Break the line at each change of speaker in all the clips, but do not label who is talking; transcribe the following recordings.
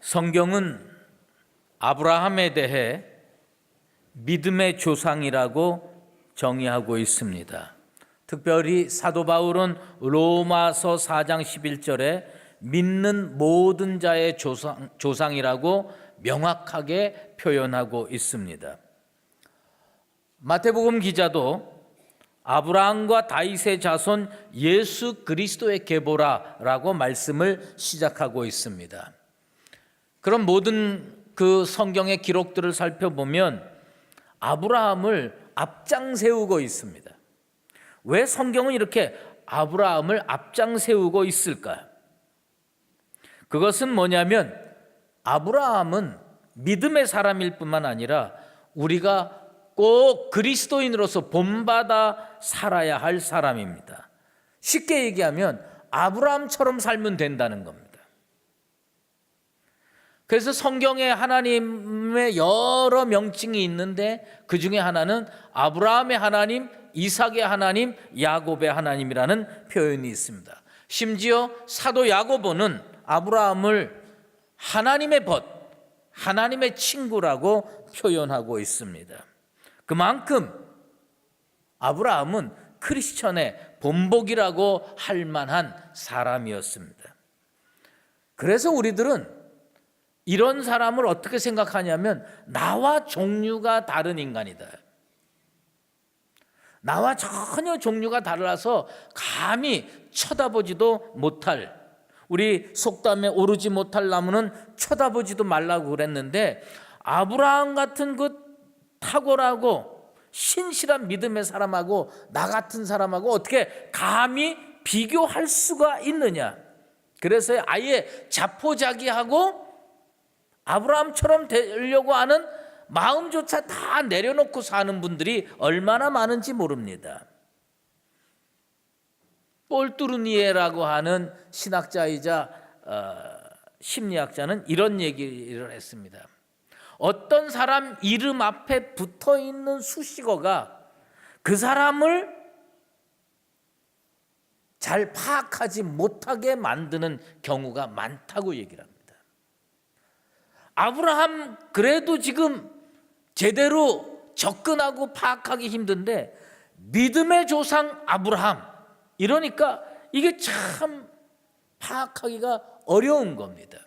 성경은 아브라함에 대해 믿음의 조상이라고 정의하고 있습니다. 특별히 사도 바울은 로마서 4장 11절에 믿는 모든 자의 조상이라고 명확하게 표현하고 있습니다. 마태복음 기자도 아브라함과 다윗의 자손 예수 그리스도의 계보라라고 말씀을 시작하고 있습니다. 그럼 모든 그 성경의 기록들을 살펴보면 아브라함을 앞장 세우고 있습니다. 왜 성경은 이렇게 아브라함을 앞장 세우고 있을까요? 그것은 뭐냐면 아브라함은 믿음의 사람일 뿐만 아니라 우리가 꼭 그리스도인으로서 본받아 살아야 할 사람입니다. 쉽게 얘기하면 아브라함처럼 살면 된다는 겁니다. 그래서 성경에 하나님의 여러 명칭이 있는데 그 중에 하나는 아브라함의 하나님, 이삭의 하나님, 야곱의 하나님이라는 표현이 있습니다. 심지어 사도 야고보는 아브라함을 하나님의 벗, 하나님의 친구라고 표현하고 있습니다. 그만큼 아브라함은 크리스천의 본보기라고 할 만한 사람이었습니다. 그래서 우리들은 이런 사람을 어떻게 생각하냐면 나와 종류가 다른 인간이다. 나와 전혀 종류가 달라서 감히 쳐다보지도 못할, 우리 속담에 오르지 못할 나무는 쳐다보지도 말라고 그랬는데 아브라함 같은 그 탁월하고 신실한 믿음의 사람하고 나 같은 사람하고 어떻게 감히 비교할 수가 있느냐. 그래서 아예 자포자기하고 아브라함처럼 되려고 하는 마음조차 다 내려놓고 사는 분들이 얼마나 많은지 모릅니다. 폴뚜르니에라고 하는 신학자이자 심리학자는 이런 얘기를 했습니다. 어떤 사람 이름 앞에 붙어있는 수식어가 그 사람을 잘 파악하지 못하게 만드는 경우가 많다고 얘기를 합니다. 아브라함 그래도 지금 제대로 접근하고 파악하기 힘든데 믿음의 조상 아브라함 이러니까 이게 참 파악하기가 어려운 겁니다.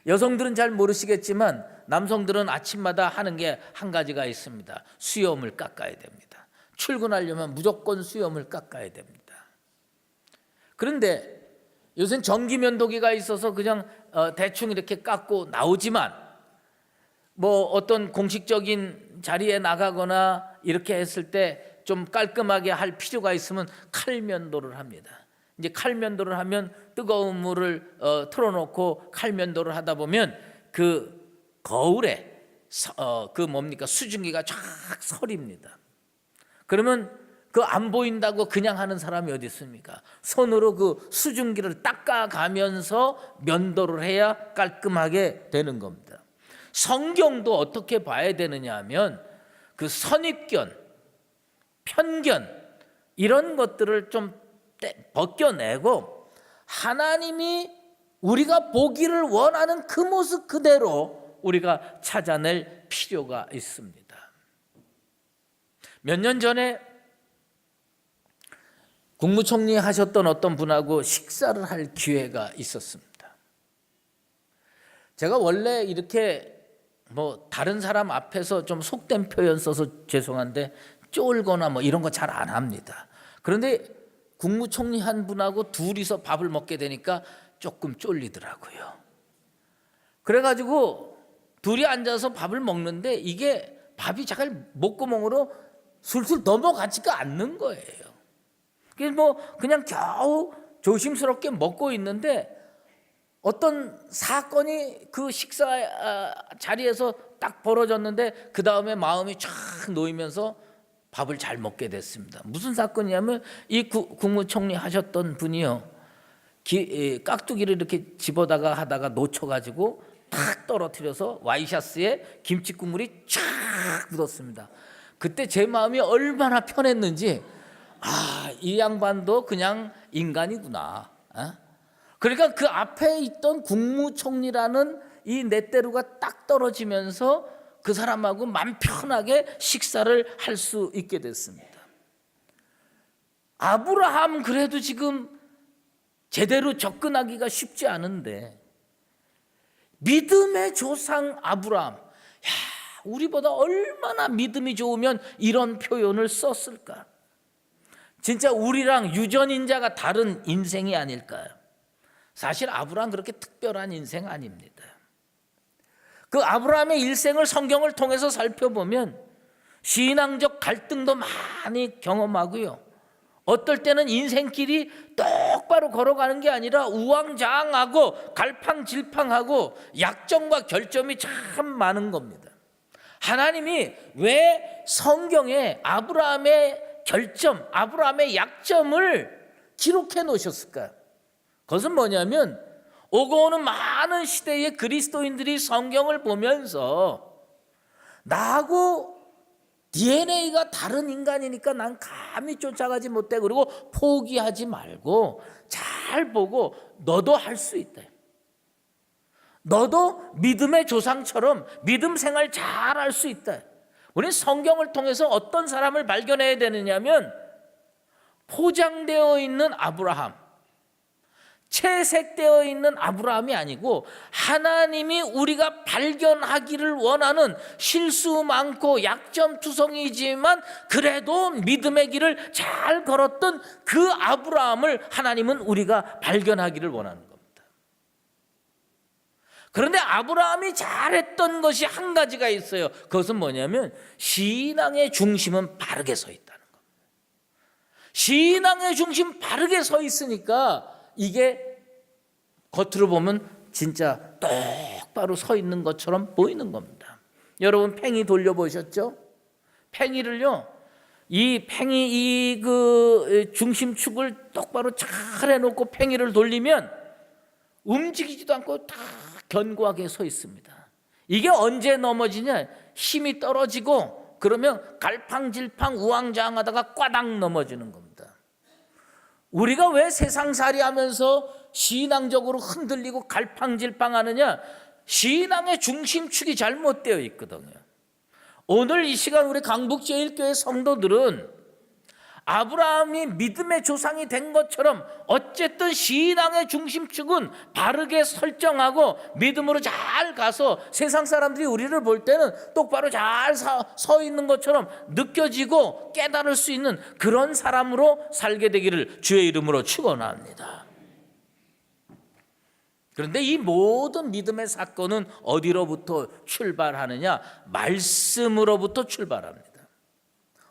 여성들은 잘 모르시겠지만 남성들은 아침마다 하는 게 한 가지가 있습니다. 수염을 깎아야 됩니다. 출근하려면 무조건 수염을 깎아야 됩니다. 그런데 요새는 전기면도기가 있어서 그냥 대충 이렇게 깎고 나오지만 뭐 어떤 공식적인 자리에 나가거나 이렇게 했을 때 좀 깔끔하게 할 필요가 있으면 칼면도를 합니다. 이제 칼면도를 하면 뜨거운 물을 틀어놓고 칼면도를 하다 보면 그 거울에 수증기가 쫙 서립니다. 그러면 그 안 보인다고 그냥 하는 사람이 어디 있습니까? 손으로 그 수증기를 닦아가면서 면도를 해야 깔끔하게 되는 겁니다. 성경도 어떻게 봐야 되느냐 하면 그 선입견, 편견 이런 것들을 좀 벗겨내고 하나님이 우리가 보기를 원하는 그 모습 그대로 우리가 찾아낼 필요가 있습니다. 몇 년 전에 국무총리 하셨던 어떤 분하고 식사를 할 기회가 있었습니다. 제가 원래 이렇게 뭐 다른 사람 앞에서 좀 속된 표현 써서 죄송한데 쫄거나 뭐 이런 거 잘 안 합니다. 그런데 국무총리 한 분하고 둘이서 밥을 먹게 되니까 조금 쫄리더라고요. 그래가지고 둘이 앉아서 밥을 먹는데 이게 밥이 잘 목구멍으로 술술 넘어가지가 않는 거예요. 그래서 뭐 그냥 겨우 조심스럽게 먹고 있는데 어떤 사건이 그 식사 자리에서 딱 벌어졌는데 그 다음에 마음이 쫙 놓이면서 밥을 잘 먹게 됐습니다. 무슨 사건이냐면 이 국무총리 하셨던 분이요, 깍두기를 이렇게 집어다가 하다가 놓쳐가지고 탁 떨어뜨려서 와이셔츠에 김치 국물이 쫙 묻었습니다. 그때 제 마음이 얼마나 편했는지, 이 양반도 그냥 인간이구나. 그러니까 그 앞에 있던 국무총리라는 이 넷대루가 딱 떨어지면서 그 사람하고 맘 편하게 식사를 할 수 있게 됐습니다. 아브라함 그래도 지금 제대로 접근하기가 쉽지 않은데 믿음의 조상 아브라함, 우리보다 얼마나 믿음이 좋으면 이런 표현을 썼을까? 진짜 우리랑 유전인자가 다른 인생이 아닐까요? 사실 아브라함 그렇게 특별한 인생 아닙니다. 그 아브라함의 일생을 성경을 통해서 살펴보면 신앙적 갈등도 많이 경험하고요, 어떨 때는 인생길이 똑바로 걸어가는 게 아니라 우왕좌왕하고 갈팡질팡하고 약점과 결점이 참 많은 겁니다. 하나님이 왜 성경에 아브라함의 결점, 아브라함의 약점을 기록해 놓으셨을까요? 그것은 뭐냐면 오고 오는 많은 시대의 그리스도인들이 성경을 보면서 나하고 DNA가 다른 인간이니까 난 감히 쫓아가지 못해, 그리고 포기하지 말고 잘 보고 너도 할 수 있다, 너도 믿음의 조상처럼 믿음 생활 잘 할 수 있다. 우리는 성경을 통해서 어떤 사람을 발견해야 되느냐면 포장되어 있는 아브라함, 채색되어 있는 아브라함이 아니고 하나님이 우리가 발견하기를 원하는 실수 많고 약점투성이지만 그래도 믿음의 길을 잘 걸었던 그 아브라함을 하나님은 우리가 발견하기를 원하는 겁니다. 그런데 아브라함이 잘했던 것이 한 가지가 있어요. 그것은 뭐냐면 신앙의 중심은 바르게 서 있다는 겁니다. 신앙의 중심 바르게 서 있으니까 이게 겉으로 보면 진짜 똑바로 서 있는 것처럼 보이는 겁니다. 여러분 팽이 돌려보셨죠? 팽이를요, 이 팽이 그 중심축을 똑바로 잘 해놓고 팽이를 돌리면 움직이지도 않고 다 견고하게 서 있습니다. 이게 언제 넘어지냐? 힘이 떨어지고 그러면 갈팡질팡 우왕좌왕하다가 꽈당 넘어지는 겁니다. 우리가 왜 세상살이 하면서 신앙적으로 흔들리고 갈팡질팡하느냐? 신앙의 중심축이 잘못되어 있거든요. 오늘 이 시간 우리 강북제일교회 성도들은 아브라함이 믿음의 조상이 된 것처럼 어쨌든 신앙의 중심축은 바르게 설정하고 믿음으로 잘 가서 세상 사람들이 우리를 볼 때는 똑바로 잘 서 있는 것처럼 느껴지고 깨달을 수 있는 그런 사람으로 살게 되기를 주의 이름으로 축원합니다. 그런데 이 모든 믿음의 사건은 어디로부터 출발하느냐? 말씀으로부터 출발합니다.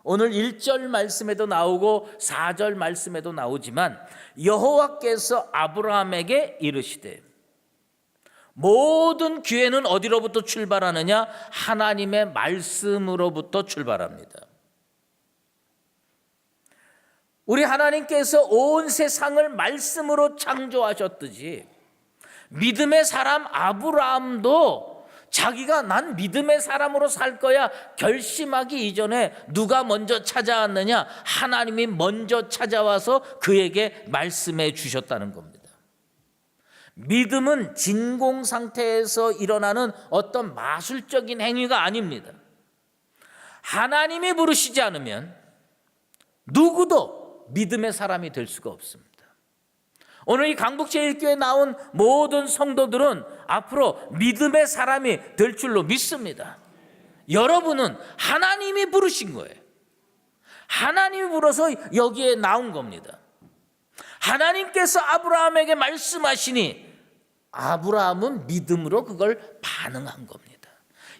오늘 1절 말씀에도 나오고 4절 말씀에도 나오지만 여호와께서 아브라함에게 이르시되, 모든 기회는 어디로부터 출발하느냐? 하나님의 말씀으로부터 출발합니다. 우리 하나님께서 온 세상을 말씀으로 창조하셨듯이 믿음의 사람 아브라함도 자기가 난 믿음의 사람으로 살 거야 결심하기 이전에 누가 먼저 찾아왔느냐? 하나님이 먼저 찾아와서 그에게 말씀해 주셨다는 겁니다. 믿음은 진공 상태에서 일어나는 어떤 마술적인 행위가 아닙니다. 하나님이 부르시지 않으면 누구도 믿음의 사람이 될 수가 없습니다. 오늘 이 강북제일교회에 나온 모든 성도들은 앞으로 믿음의 사람이 될 줄로 믿습니다. 여러분은 하나님이 부르신 거예요. 하나님이 불어서 여기에 나온 겁니다. 하나님께서 아브라함에게 말씀하시니 아브라함은 믿음으로 그걸 반응한 겁니다.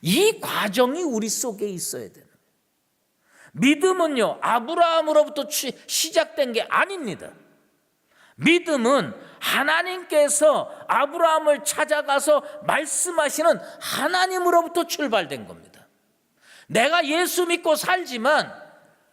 이 과정이 우리 속에 있어야 되는 거예요. 믿음은요, 아브라함으로부터 시작된 게 아닙니다. 믿음은 하나님께서 아브라함을 찾아가서 말씀하시는 하나님으로부터 출발된 겁니다. 내가 예수 믿고 살지만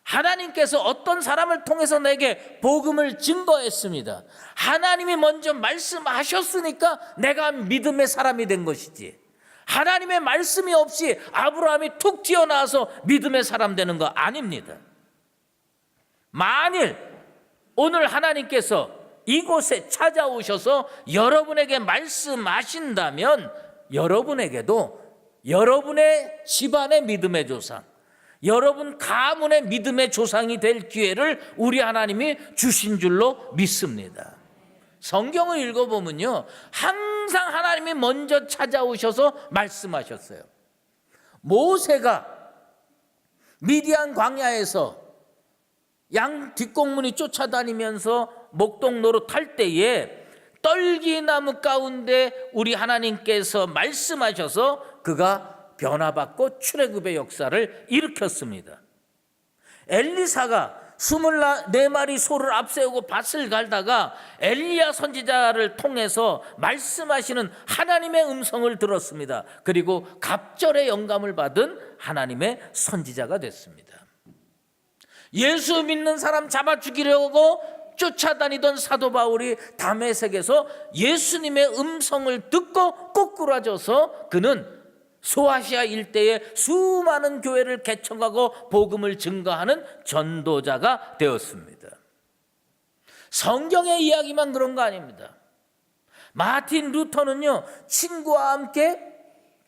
하나님께서 어떤 사람을 통해서 내게 복음을 증거했습니다. 하나님이 먼저 말씀하셨으니까 내가 믿음의 사람이 된 것이지, 하나님의 말씀이 없이 아브라함이 툭 튀어나와서 믿음의 사람 되는 거 아닙니다. 만일 오늘 하나님께서 이곳에 찾아오셔서 여러분에게 말씀하신다면 여러분에게도 여러분의 집안의 믿음의 조상, 여러분 가문의 믿음의 조상이 될 기회를 우리 하나님이 주신 줄로 믿습니다. 성경을 읽어보면요, 항상 하나님이 먼저 찾아오셔서 말씀하셨어요. 모세가 미디안 광야에서 양 뒷공문이 쫓아다니면서 목동 노릇할 때에 떨기나무 가운데 우리 하나님께서 말씀하셔서 그가 변화받고 출애굽의 역사를 일으켰습니다. 엘리사가 24마리 소를 앞세우고 밭을 갈다가 엘리야 선지자를 통해서 말씀하시는 하나님의 음성을 들었습니다. 그리고 갑절의 영감을 받은 하나님의 선지자가 됐습니다. 예수 믿는 사람 잡아 죽이려고 쫓아다니던 사도 바울이 다메섹에서 예수님의 음성을 듣고 꼬꾸라져서 그는 소아시아 일대에 수많은 교회를 개척하고 복음을 증거하는 전도자가 되었습니다. 성경의 이야기만 그런 거 아닙니다. 마틴 루터는요, 친구와 함께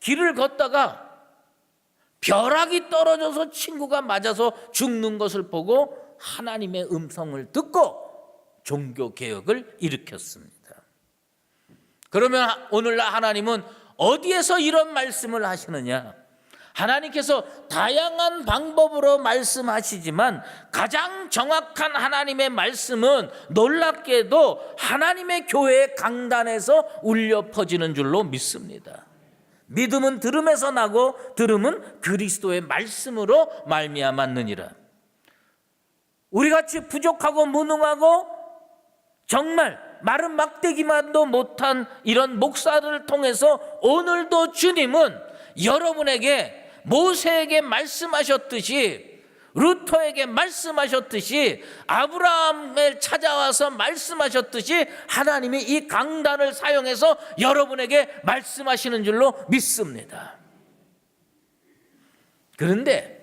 길을 걷다가 벼락이 떨어져서 친구가 맞아서 죽는 것을 보고 하나님의 음성을 듣고 종교개혁을 일으켰습니다. 그러면 오늘날 하나님은 어디에서 이런 말씀을 하시느냐? 하나님께서 다양한 방법으로 말씀하시지만 가장 정확한 하나님의 말씀은 놀랍게도 하나님의 교회의 강단에서 울려 퍼지는 줄로 믿습니다. 믿음은 들음에서 나고 들음은 그리스도의 말씀으로 말미암았느니라. 우리같이 부족하고 무능하고 정말 마른 막대기만도 못한 이런 목사들을 통해서 오늘도 주님은 여러분에게 모세에게 말씀하셨듯이, 루터에게 말씀하셨듯이, 아브라함을 찾아와서 말씀하셨듯이 하나님이 이 강단을 사용해서 여러분에게 말씀하시는 줄로 믿습니다. 그런데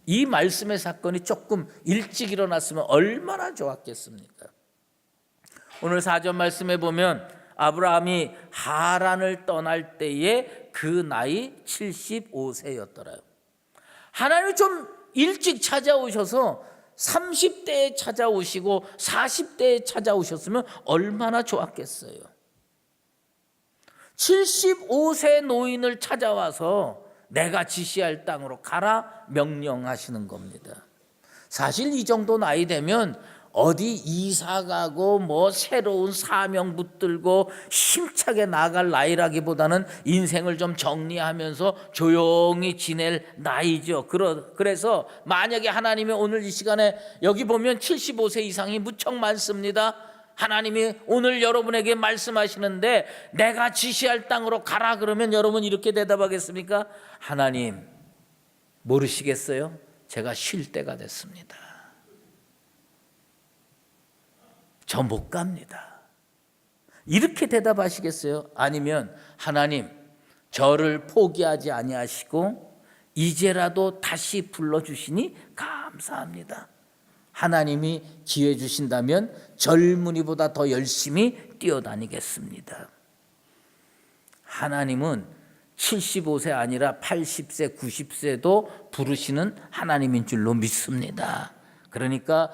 이 말씀의 사건이 조금 일찍 일어났으면 얼마나 좋았겠습니까? 오늘 4절 말씀에 보면 아브라함이 하란을 떠날 때에 그 나이 75세였더라요. 하나님이 좀 일찍 찾아오셔서 30대에 찾아오시고 40대에 찾아오셨으면 얼마나 좋았겠어요. 75세 노인을 찾아와서 내가 지시할 땅으로 가라 명령하시는 겁니다. 사실 이 정도 나이 되면 어디 이사 가고 뭐 새로운 사명 붙들고 힘차게 나갈 나이라기보다는 인생을 좀 정리하면서 조용히 지낼 나이죠. 그래서 만약에 하나님이 오늘 이 시간에 여기 보면 75세 이상이 무척 많습니다. 하나님이 오늘 여러분에게 말씀하시는데 내가 지시할 땅으로 가라 그러면 여러분 이렇게 대답하겠습니까? 하나님, 모르시겠어요? 제가 쉴 때가 됐습니다. 저 못 갑니다. 이렇게 대답하시겠어요? 아니면 하나님, 저를 포기하지 아니하시고 이제라도 다시 불러주시니 감사합니다. 하나님이 기회 주신다면 젊은이보다 더 열심히 뛰어다니겠습니다. 하나님은 75세 아니라 80세, 90세도 부르시는 하나님인 줄로 믿습니다. 그러니까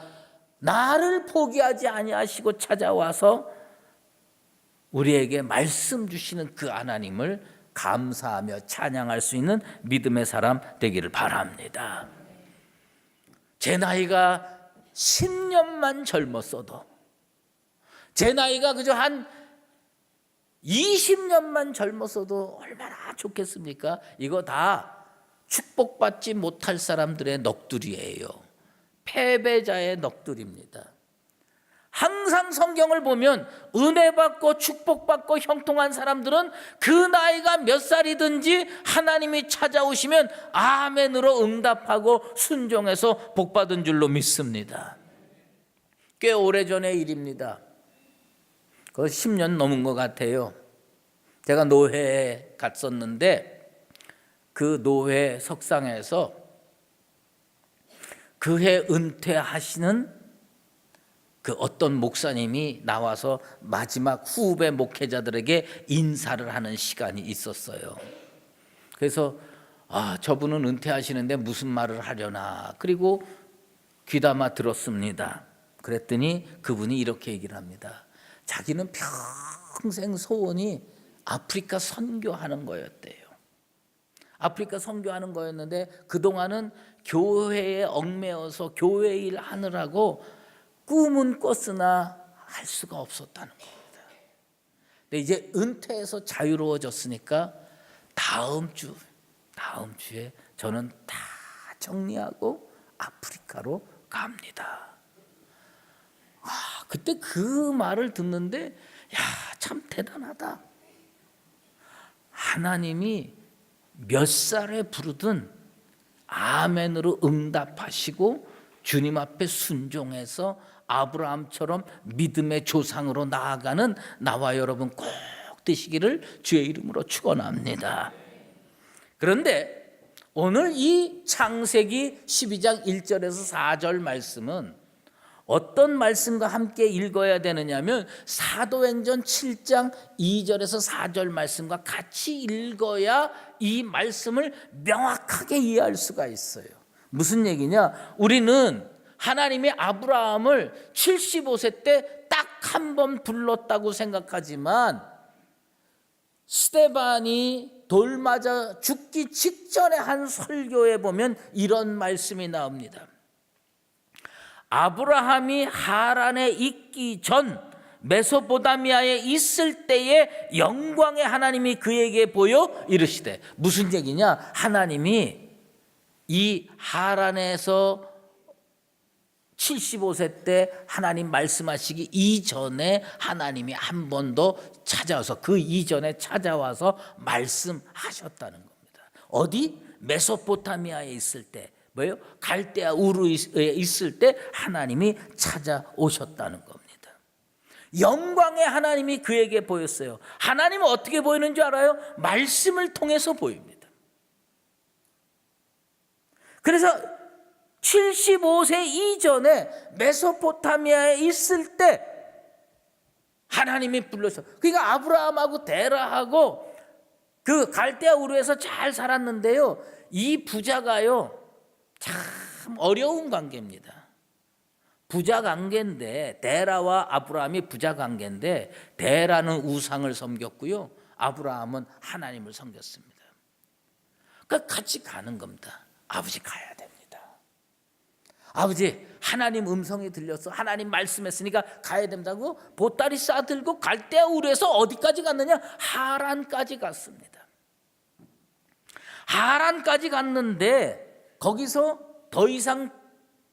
나를 포기하지 아니하시고 찾아와서 우리에게 말씀 주시는 그 하나님을 감사하며 찬양할 수 있는 믿음의 사람 되기를 바랍니다. 제 나이가 10년만 젊었어도, 제 나이가 그저 한 20년만 젊었어도 얼마나 좋겠습니까? 이거 다 축복받지 못할 사람들의 넋두리예요. 패배자의 넋두리입니다. 항상 성경을 보면 은혜 받고 축복받고 형통한 사람들은 그 나이가 몇 살이든지 하나님이 찾아오시면 아멘으로 응답하고 순종해서 복받은 줄로 믿습니다. 꽤 오래전의 일입니다. 그 10년 넘은 것 같아요. 제가 노회에 갔었는데 그 노회 석상에서 그해 은퇴하시는 그 어떤 목사님이 나와서 마지막 후배 목회자들에게 인사를 하는 시간이 있었어요. 그래서 저분은 은퇴하시는데 무슨 말을 하려나, 그리고 귀담아 들었습니다. 그랬더니 그분이 이렇게 얘기를 합니다. 자기는 평생 소원이 아프리카 선교하는 거였대요. 아프리카 선교하는 거였는데 그동안은 교회에 얽매여서 교회 일 하느라고 꿈은 꿨으나 할 수가 없었다는 겁니다. 근데 이제 은퇴해서 자유로워졌으니까 다음 주에 저는 다 정리하고 아프리카로 갑니다. 그때 그 말을 듣는데 참 대단하다. 하나님이 몇 살에 부르든 아멘으로 응답하시고 주님 앞에 순종해서 아브라함처럼 믿음의 조상으로 나아가는 나와 여러분 꼭 되시기를 주의 이름으로 축원합니다. 그런데 오늘 이 창세기 12장 1절에서 4절 말씀은 어떤 말씀과 함께 읽어야 되느냐면 사도행전 7장 2절에서 4절 말씀과 같이 읽어야 이 말씀을 명확하게 이해할 수가 있어요. 무슨 얘기냐? 우리는 하나님이 아브라함을 75세 때 딱 한 번 불렀다고 생각하지만 스데반이 돌 맞아 죽기 직전에 한 설교에 보면 이런 말씀이 나옵니다. 아브라함이 하란에 있기 전 메소포타미아에 있을 때에 영광의 하나님이 그에게 보여 이르시되, 무슨 얘기냐? 하나님이 이 하란에서 75세 때 하나님 말씀하시기 이전에 하나님이 한 번 더 찾아와서 그 이전에 찾아와서 말씀하셨다는 겁니다. 어디? 메소포타미아에 있을 때, 뭐예요? 갈대아 우르에 있을 때 하나님이 찾아오셨다는 겁니다. 영광의 하나님이 그에게 보였어요. 하나님은 어떻게 보이는 줄 알아요? 말씀을 통해서 보입니다. 그래서 75세 이전에 메소포타미아에 있을 때 하나님이 불러서, 그러니까 아브라함하고 데라하고 그 갈대아 우르에서 잘 살았는데요, 이 부자가요 참 어려운 관계입니다. 부자 관계인데, 데라와 아브라함이 부자 관계인데 데라는 우상을 섬겼고요, 아브라함은 하나님을 섬겼습니다. 그러니까 같이 가는 겁니다. 아버지 가야 됩니다. 아버지, 하나님 음성이 들려서 하나님 말씀했으니까 가야 된다고 보따리 싸들고 갈대아 우르에서 어디까지 갔느냐? 하란까지 갔습니다. 하란까지 갔는데 거기서 더 이상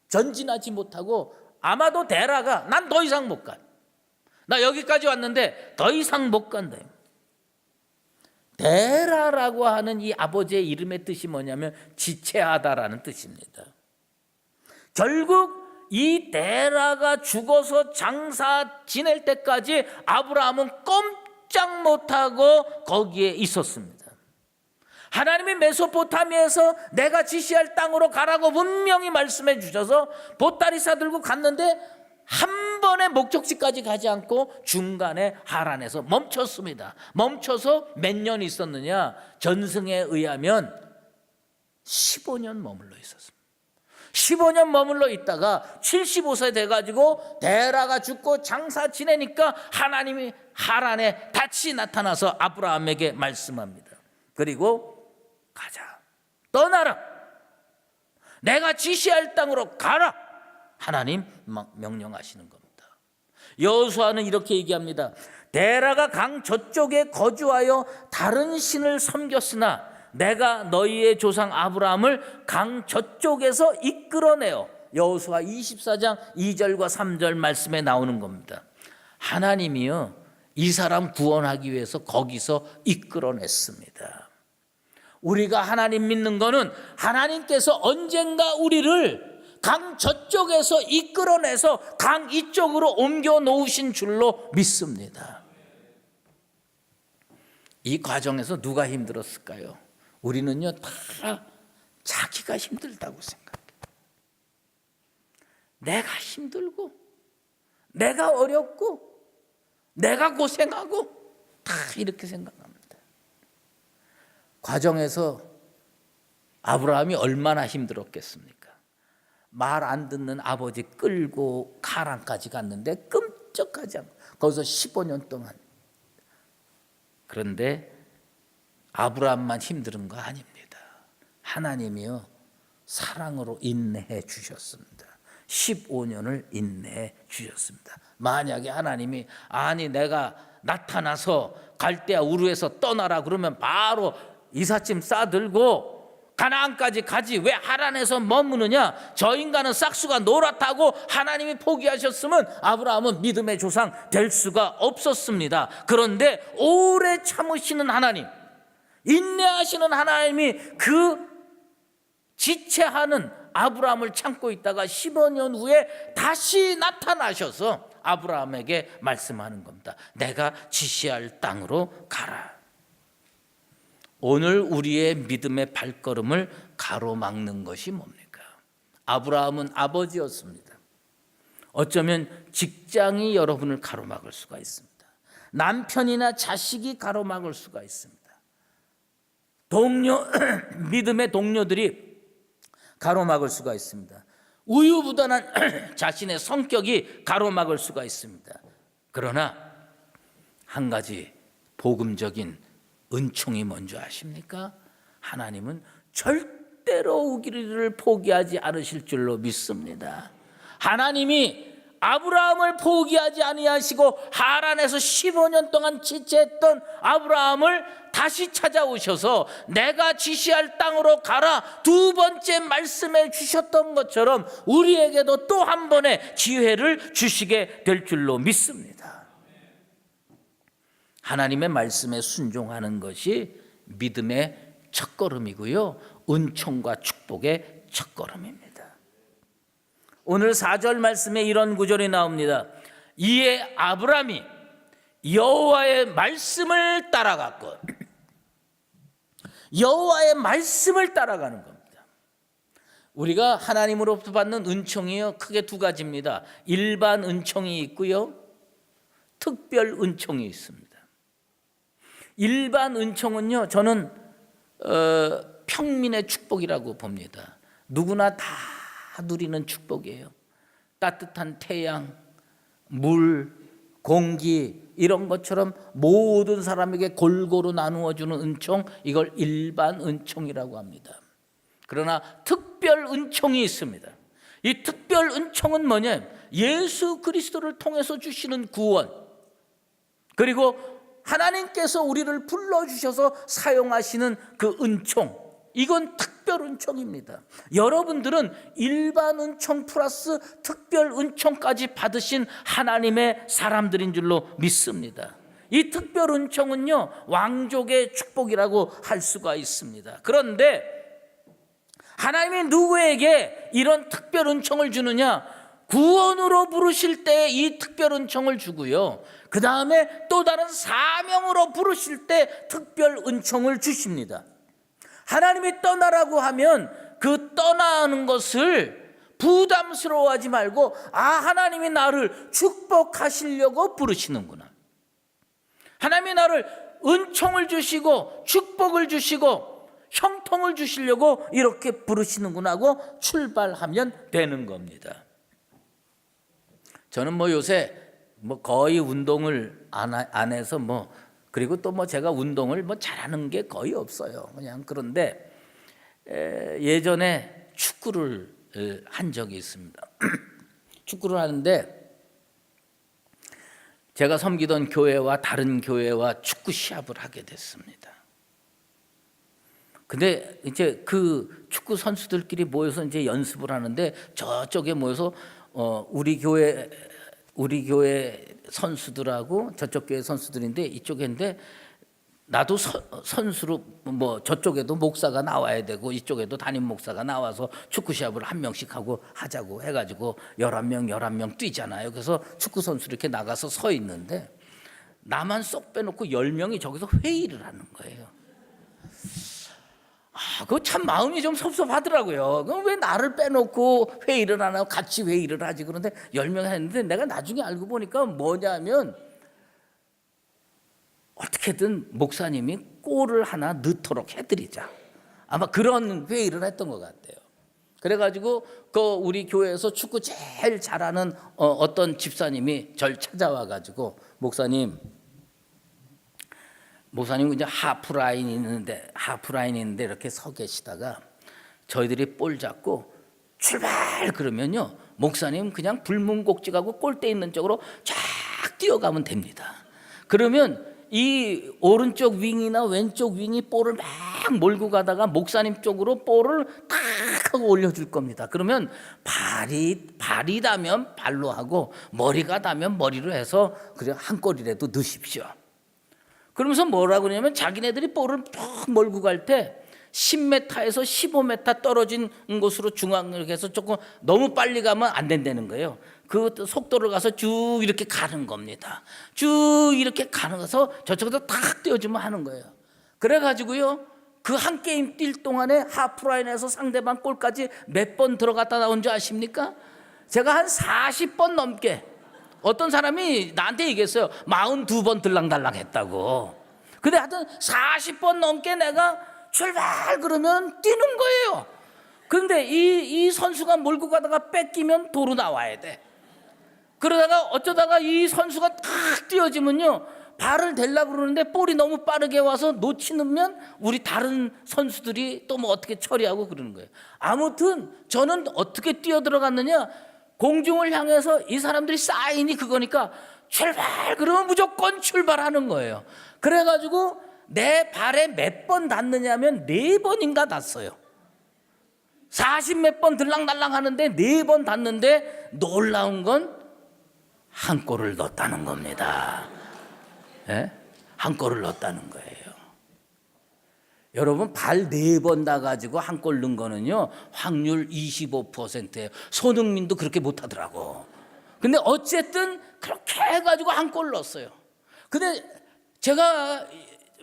전진하지 못하고, 아마도 데라가 난 더 이상 못 가, 나 여기까지 왔는데 더 이상 못 간다. 데라라고 하는 이 아버지의 이름의 뜻이 뭐냐면 지체하다라는 뜻입니다. 결국 이 데라가 죽어서 장사 지낼 때까지 아브라함은 꼼짝 못하고 거기에 있었습니다. 하나님이 메소포타미아에서 내가 지시할 땅으로 가라고 분명히 말씀해 주셔서 보따리 싸들고 갔는데 한 번의 목적지까지 가지 않고 중간에 하란에서 멈췄습니다. 멈춰서 몇 년 있었느냐? 전승에 의하면 15년 머물러 있었습니다. 15년 머물러 있다가 75세 돼가지고 데라가 죽고 장사 지내니까 하나님이 하란에 다시 나타나서 아브라함에게 말씀합니다. 그리고 가자, 떠나라, 내가 지시할 땅으로 가라, 하나님 명령하시는 겁니다. 여호수아는 이렇게 얘기합니다. 데라가 강 저쪽에 거주하여 다른 신을 섬겼으나 내가 너희의 조상 아브라함을 강 저쪽에서 이끌어내어, 여호수아 24장 2절과 3절 말씀에 나오는 겁니다. 하나님이요 이 사람 구원하기 위해서 거기서 이끌어냈습니다. 우리가 하나님 믿는 거는 하나님께서 언젠가 우리를 강 저쪽에서 이끌어내서 강 이쪽으로 옮겨 놓으신 줄로 믿습니다. 이 과정에서 누가 힘들었을까요? 우리는요 다 자기가 힘들다고 생각해요. 내가 힘들고 내가 어렵고 내가 고생하고 다 이렇게 생각합니다. 과정에서 아브라함이 얼마나 힘들었겠습니까? 말 안 듣는 아버지 끌고 가란까지 갔는데 끔찍하지 않고 거기서 15년 동안. 그런데 아브라함만 힘든 거 아닙니다. 하나님이요 사랑으로 인내해 주셨습니다. 15년을 인내해 주셨습니다. 만약에 하나님이 아니 내가 나타나서 갈대아 우르에서 떠나라 그러면 바로 이삿짐 싸들고 가나안까지 가지 왜 하란에서 머무느냐? 저 인간은 싹수가 노랗다고 하나님이 포기하셨으면 아브라함은 믿음의 조상 될 수가 없었습니다. 그런데 오래 참으시는 하나님, 인내하시는 하나님이 그 지체하는 아브라함을 참고 있다가 15년 후에 다시 나타나셔서 아브라함에게 말씀하는 겁니다. 내가 지시할 땅으로 가라. 오늘 우리의 믿음의 발걸음을 가로막는 것이 뭡니까? 아브라함은 아버지였습니다. 어쩌면 직장이 여러분을 가로막을 수가 있습니다. 남편이나 자식이 가로막을 수가 있습니다. 믿음의 동료들이 가로막을 수가 있습니다. 우유부단한 자신의 성격이 가로막을 수가 있습니다. 그러나 한 가지 복음적인 은총이 뭔지 아십니까? 하나님은 절대로 우리를 포기하지 않으실 줄로 믿습니다. 하나님이 아브라함을 포기하지 아니하시고 하란에서 15년 동안 지체했던 아브라함을 다시 찾아오셔서 내가 지시할 땅으로 가라 두 번째 말씀해 주셨던 것처럼 우리에게도 또 한 번의 기회를 주시게 될 줄로 믿습니다. 하나님의 말씀에 순종하는 것이 믿음의 첫걸음이고요, 은총과 축복의 첫걸음입니다. 오늘 4절 말씀에 이런 구절이 나옵니다. 이에 아브라함이 여호와의 말씀을 따라갔고, 여호와의 말씀을 따라가는 겁니다. 우리가 하나님으로부터 받는 은총이요 크게 두 가지입니다. 일반 은총이 있고요, 특별 은총이 있습니다. 일반 은총은요, 저는 평민의 축복이라고 봅니다. 누구나 다 누리는 축복이에요. 따뜻한 태양, 물, 공기 이런 것처럼 모든 사람에게 골고루 나누어주는 은총, 이걸 일반 은총이라고 합니다. 그러나 특별 은총이 있습니다. 이 특별 은총은 뭐냐? 예수 그리스도를 통해서 주시는 구원, 그리고 하나님께서 우리를 불러주셔서 사용하시는 그 은총, 이건 특별 은총입니다. 여러분들은 일반 은총 플러스 특별 은총까지 받으신 하나님의 사람들인 줄로 믿습니다. 이 특별 은총은요 왕족의 축복이라고 할 수가 있습니다. 그런데 하나님이 누구에게 이런 특별 은총을 주느냐? 구원으로 부르실 때 이 특별 은총을 주고요, 그 다음에 또 다른 사명으로 부르실 때 특별 은총을 주십니다. 하나님이 떠나라고 하면 그 떠나는 것을 부담스러워하지 말고 하나님이 나를 축복하시려고 부르시는구나, 하나님이 나를 은총을 주시고 축복을 주시고 형통을 주시려고 이렇게 부르시는구나 하고 출발하면 되는 겁니다. 저는 요새 거의 운동을 안 해서 그리고 또 제가 운동을 잘하는 게 거의 없어요. 그냥 그런데 예전에 축구를 한 적이 있습니다. 축구를 하는데 제가 섬기던 교회와 다른 교회와 축구 시합을 하게 됐습니다. 근데 이제 그 축구 선수들끼리 모여서 이제 연습을 하는데 저쪽에 모여서 우리 교회 선수들하고 저쪽 교회 선수들인데 이쪽인데 나도 선수로 저쪽에도 목사가 나와야 되고 이쪽에도 담임 목사가 나와서 축구 시합을 한 명씩 하고 하자고 해가지고 11명 뛰잖아요. 그래서 축구 선수 이렇게 나가서 서 있는데 나만 쏙 빼놓고 10명이 저기서 회의를 하는 거예요. 그거 참 마음이 좀 섭섭하더라고요. 그럼 왜 나를 빼놓고 회의를 안 하고 같이 회의를 하지? 그런데 10명 했는데 내가 나중에 알고 보니까 뭐냐면 어떻게든 목사님이 골을 하나 넣도록 해드리자. 아마 그런 회의를 했던 것 같아요. 그래가지고 그 우리 교회에서 축구 제일 잘하는 어떤 집사님이 절 찾아와가지고 목사님 이제 하프라인이 있는데 이렇게 서 계시다가 저희들이 볼 잡고 출발 그러면요 목사님 그냥 불문곡직하고 골대 있는 쪽으로 쫙 뛰어가면 됩니다. 그러면 이 오른쪽 윙이나 왼쪽 윙이 볼을 막 몰고 가다가 목사님 쪽으로 볼을 탁 하고 올려줄 겁니다. 그러면 발이 닿으면 발로 하고 머리가 닿으면 머리로 해서 그래 한 골이라도 넣으십시오. 그러면서 뭐라고 그러냐면 자기네들이 볼을 푹 몰고 갈 때 10m에서 15m 떨어진 곳으로 중앙으로 해서 조금 너무 빨리 가면 안 된다는 거예요. 그 속도를 가서 쭉 이렇게 가는 겁니다. 쭉 이렇게 가서 저쪽에서 탁 띄워주면 하는 거예요. 그래가지고요 그 한 게임 뛸 동안에 하프라인에서 상대방 골까지 몇 번 들어갔다 나온 줄 아십니까? 제가 한 40번 넘게, 어떤 사람이 나한테 얘기했어요. 42번 들랑달랑 했다고. 근데 하여튼 40번 넘게 내가 출발 그러면 뛰는 거예요. 그런데 이 선수가 몰고 가다가 뺏기면 도로 나와야 돼. 그러다가 어쩌다가 이 선수가 탁 뛰어지면요 발을 대려고 그러는데 볼이 너무 빠르게 와서 놓치면 우리 다른 선수들이 또 뭐 어떻게 처리하고 그러는 거예요. 아무튼 저는 어떻게 뛰어들어갔느냐, 공중을 향해서 이 사람들이 사인이 그거니까 출발 그러면 무조건 출발하는 거예요. 그래가지고 내 발에 몇 번 닿느냐면 4번인가 닿았어요. 40몇 번 들랑달랑 하는데 4번 닿는데 놀라운 건 한 골을 넣었다는 겁니다. 예? 한 골을 넣었다는 거예요. 여러분 발 4번 닿아가지고 한 골 넣은 거는요 확률 25%예요. 손흥민도 그렇게 못하더라고. 근데 어쨌든 그렇게 해가지고 한 골 넣었어요. 근데 제가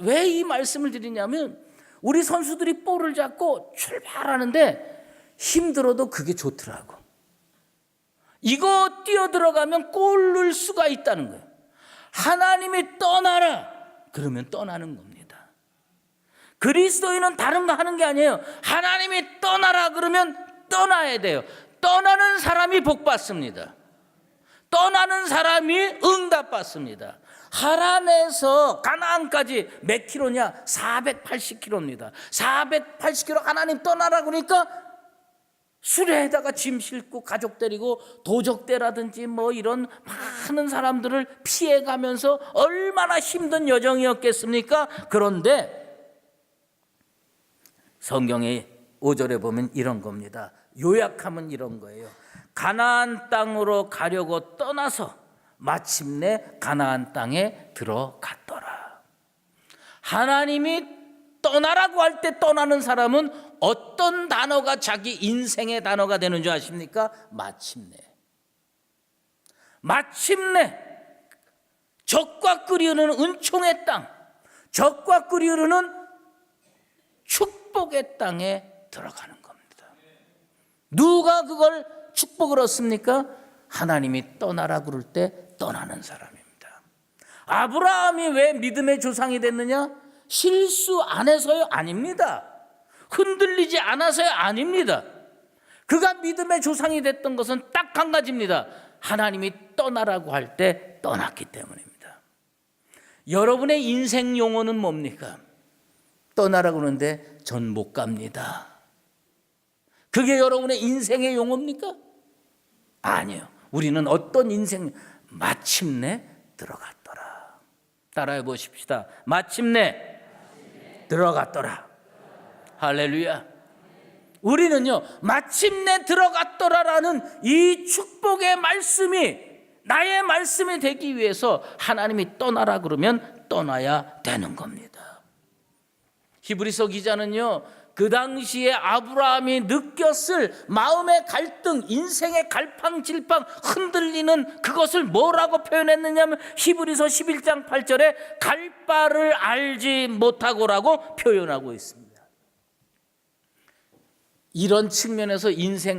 왜 이 말씀을 드리냐면 우리 선수들이 볼을 잡고 출발하는데 힘들어도 그게 좋더라고. 이거 뛰어들어가면 골 넣을 수가 있다는 거예요. 하나님이 떠나라 그러면 떠나는 겁니다. 그리스도인은 다른 거 하는 게 아니에요. 하나님이 떠나라 그러면 떠나야 돼요. 떠나는 사람이 복 받습니다. 떠나는 사람이 응답 받습니다. 하란에서 가나안까지 몇 킬로냐? 480킬로입니다. 480킬로 하나님 떠나라 그러니까 수레에다가 짐 싣고 가족 데리고 도적대라든지 뭐 이런 많은 사람들을 피해가면서 얼마나 힘든 여정이었겠습니까? 그런데 성경의 5절에 보면 이런 겁니다. 요약하면 이런 거예요. 가나안 땅으로 가려고 떠나서 마침내 가나안 땅에 들어갔더라. 하나님이 떠나라고 할 때 떠나는 사람은 어떤 단어가 자기 인생의 단어가 되는 줄 아십니까? 마침내. 마침내 적과 끓이 흐르는 은총의 땅, 적과 끓이 흐르는 축복의 땅에 들어가는 겁니다. 누가 그걸 축복을 얻습니까? 하나님이 떠나라 그럴 때 떠나는 사람입니다. 아브라함이 왜 믿음의 조상이 됐느냐? 실수 안 해서요? 아닙니다. 흔들리지 않아서요? 아닙니다. 그가 믿음의 조상이 됐던 것은 딱 한 가지입니다. 하나님이 떠나라고 할 때 떠났기 때문입니다. 여러분의 인생 용어는 뭡니까? 떠나라고 하는데 전 못 갑니다. 그게 여러분의 인생의 용어입니까? 아니요. 우리는 어떤 인생, 마침내 들어갔더라. 따라해 보십시다. 마침내 들어갔더라. 할렐루야. 우리는요 마침내 들어갔더라라는 이 축복의 말씀이 나의 말씀이 되기 위해서 하나님이 떠나라 그러면 떠나야 되는 겁니다. 히브리서 기자는요 그 당시에 아브라함이 느꼈을 마음의 갈등, 인생의 갈팡질팡 흔들리는 그것을 뭐라고 표현했느냐면 히브리서 11장 8절에 갈 바를 알지 못하고라고 표현하고 있습니다. 이런 측면에서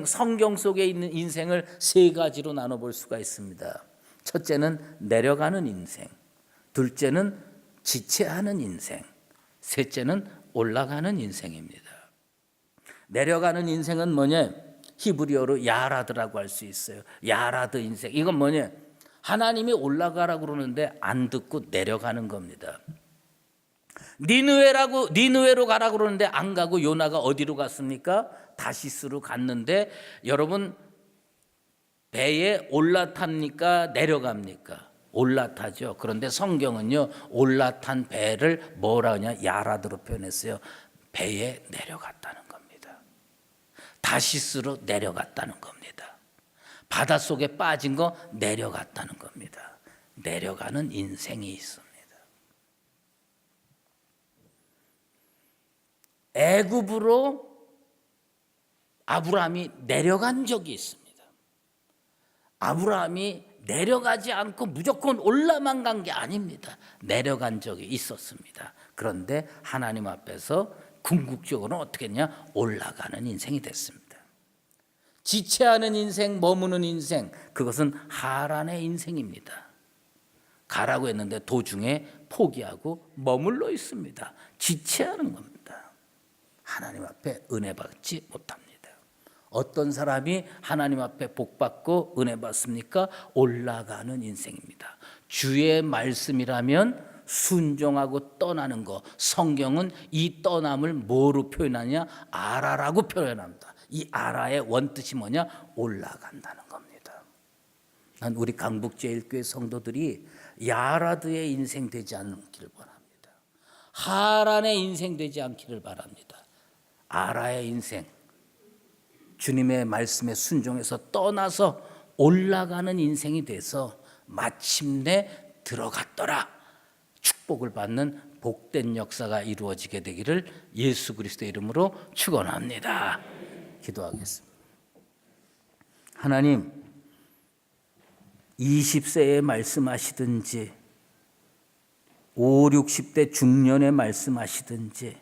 성경 속에 있는 인생을 세 가지로 나눠볼 수가 있습니다. 첫째는 내려가는 인생, 둘째는 지체하는 인생, 셋째는 올라가는 인생입니다. 내려가는 인생은 뭐냐? 히브리어로 야라드라고 할 수 있어요. 야라드 인생. 이건 뭐냐? 하나님이 올라가라고 그러는데 안 듣고 내려가는 겁니다. 니느웨로 가라고 그러는데 안 가고 요나가 어디로 갔습니까? 다시스로 갔는데 여러분 배에 올라탑니까? 내려갑니까? 올라타죠. 그런데 성경은요 올라탄 배를 뭐라 하냐? 야라드로 표현했어요. 배에 내려갔다는 겁니다. 다시스로 내려갔다는 겁니다. 바닷속에 빠진 거 내려갔다는 겁니다. 내려가는 인생이 있습니다. 애굽으로 아브라함이 내려간 적이 있습니다. 아브라함이 내려가지 않고 무조건 올라만 간 게 아닙니다. 내려간 적이 있었습니다. 그런데 하나님 앞에서 궁극적으로 어떻게 했냐? 올라가는 인생이 됐습니다. 지체하는 인생, 머무는 인생, 그것은 하란의 인생입니다. 가라고 했는데 도중에 포기하고 머물러 있습니다. 지체하는 겁니다. 하나님 앞에 은혜 받지 못합니다. 어떤 사람이 하나님 앞에 복 받고 은혜 받습니까? 올라가는 인생입니다. 주의 말씀이라면 순종하고 떠나는 거. 성경은 이 떠남을 뭐로 표현하냐? 아라라고 표현합니다. 이 아라의 원뜻이 뭐냐? 올라간다는 겁니다. 난 우리 강북제일교회 성도들이 야라드의 인생 되지 않기를 바랍니다. 하란의 인생 되지 않기를 바랍니다. 아라의 인생, 주님의 말씀에 순종해서 떠나서 올라가는 인생이 돼서 마침내 들어갔더라. 축복을 받는 복된 역사가 이루어지게 되기를 예수 그리스도의 이름으로 축원합니다. 기도하겠습니다. 하나님, 20세에 말씀하시든지 5, 60대 중년에 말씀하시든지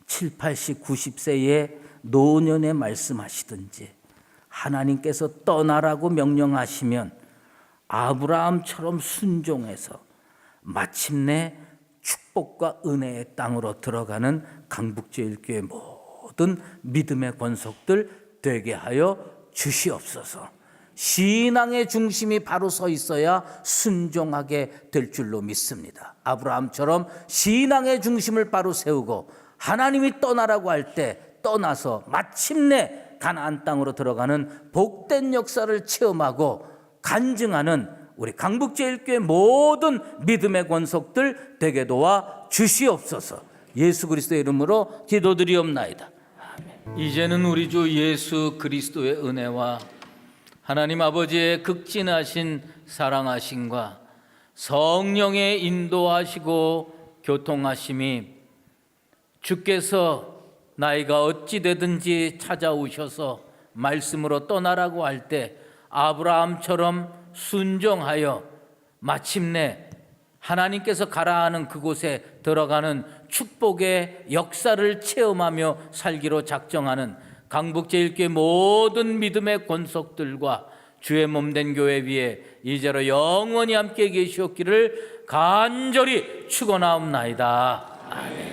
7, 80, 90세에 노년에 말씀하시든지 하나님께서 떠나라고 명령하시면 아브라함처럼 순종해서 마침내 축복과 은혜의 땅으로 들어가는 강북제일교회 모든 믿음의 권속들 되게 하여 주시옵소서. 신앙의 중심이 바로 서 있어야 순종하게 될 줄로 믿습니다. 아브라함처럼 신앙의 중심을 바로 세우고 하나님이 떠나라고 할 때 떠나서 마침내 가나안 땅으로 들어가는 복된 역사를 체험하고 간증하는 우리 강북제일교회 모든 믿음의 권속들 되게 도와 주시옵소서. 예수 그리스도의 이름으로 기도드리옵나이다. 아멘. 이제는 우리 주 예수 그리스도의 은혜와 하나님 아버지의 극진하신 사랑하심과 성령의 인도하시고 교통하심이 주께서 나이가 어찌 되든지 찾아오셔서 말씀으로 떠나라고 할 때 아브라함처럼 순종하여 마침내 하나님께서 가라 하는 그곳에 들어가는 축복의 역사를 체험하며 살기로 작정하는 강북제일교회 모든 믿음의 권속들과 주의 몸된 교회 위에 이제로 영원히 함께 계시옵기를 간절히 축원하옵나이다. 아멘.